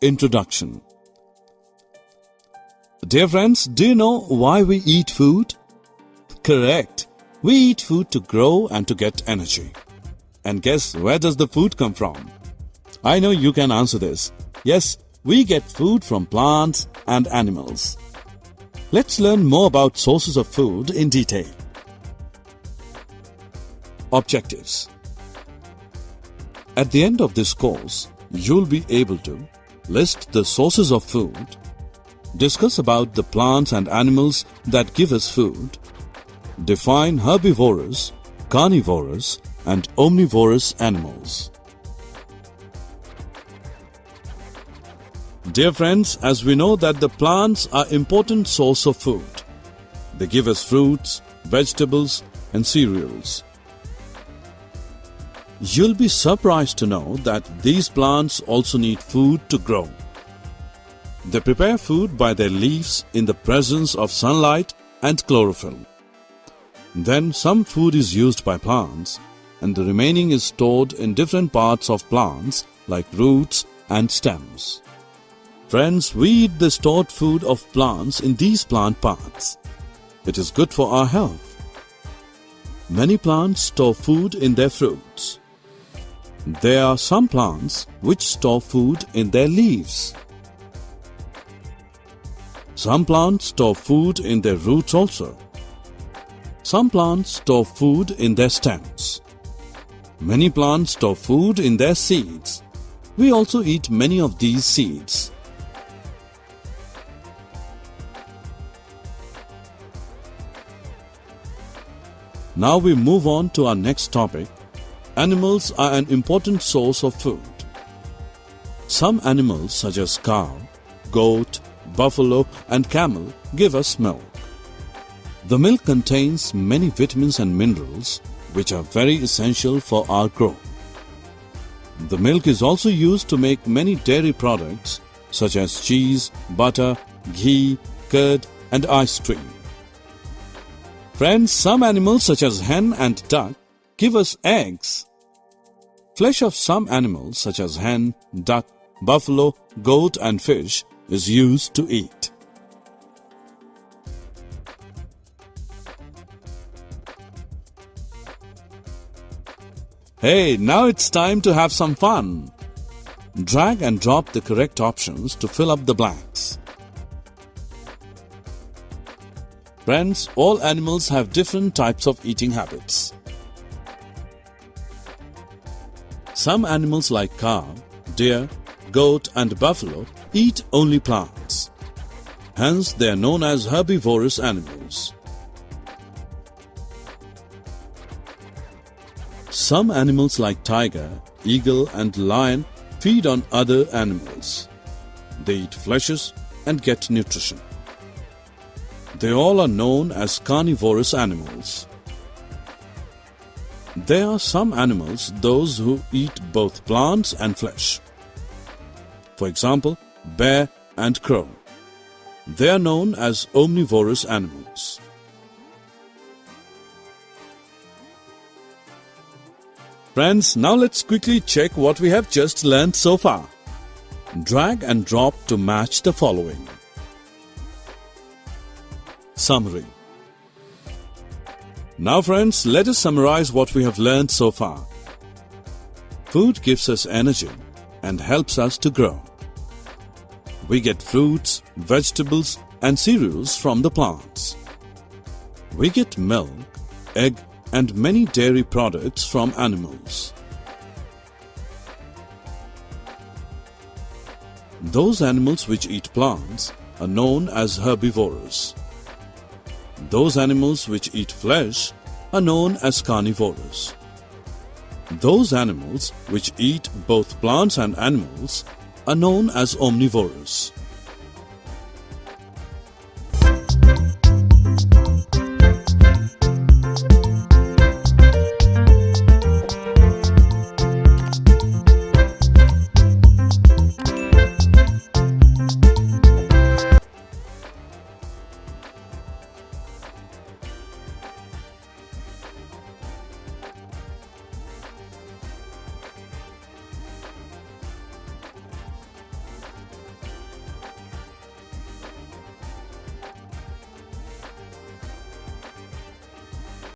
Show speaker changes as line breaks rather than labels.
Introduction. Dear friends, do you know why we eat food? Correct. We eat food to grow and to get energy. And guess where does the food come from? I know you can answer this. Yes, we get food from plants and animals. Let's learn more about sources of food in detail. Objectives. At the end of this course, you'll be able to list the sources of food, discuss about the plants and animals that give us food, define herbivorous, carnivorous, and omnivorous animals. Dear friends, as we know that the plants are important source of food. They give us fruits, vegetables, and cereals. You'll be surprised to know that these plants also need food to grow. They prepare food by their leaves in the presence of sunlight and chlorophyll. Then some food is used by plants and the remaining is stored in different parts of plants like roots and stems. Friends, we eat the stored food of plants in these plant parts. It is good for our health. Many plants store food in their fruits. There are some plants which store food in their leaves. Some plants store food in their roots also. Some plants store food in their stems. Many plants store food in their seeds. We also eat many of these seeds. Now we move on to our next topic. Animals are an important source of food. Some animals such as cow, goat, buffalo and camel give us milk. The milk contains many vitamins and minerals which are very essential for our growth. The milk is also used to make many dairy products such as cheese, butter, ghee, curd and ice cream. Friends, some animals such as hen and duck give us eggs. Flesh of some animals such as hen, duck, buffalo, goat and fish is used to eat. Hey, now it's time to have some fun. Drag and drop the correct options to fill up the blanks. Friends, all animals have different types of eating habits. Some animals like cow, deer, goat and buffalo eat only plants. Hence, they are known as herbivorous animals. Some animals like tiger, eagle and lion feed on other animals. They eat fleshes and get nutrition. They all are known as carnivorous animals. There are some animals, those who eat both plants and flesh. For example, bear and crow. They are known as omnivorous animals. Friends, now let's quickly check what we have just learned so far. Drag and drop to match the following. Summary. Now friends, let us summarize what we have learned so far. Food gives us energy and helps us to grow. We get fruits, vegetables and cereals from the plants. We get milk, egg and many dairy products from animals. Those animals which eat plants are known as herbivorous. Those animals which eat flesh are known as carnivorous. Those animals which eat both plants and animals are known as omnivorous.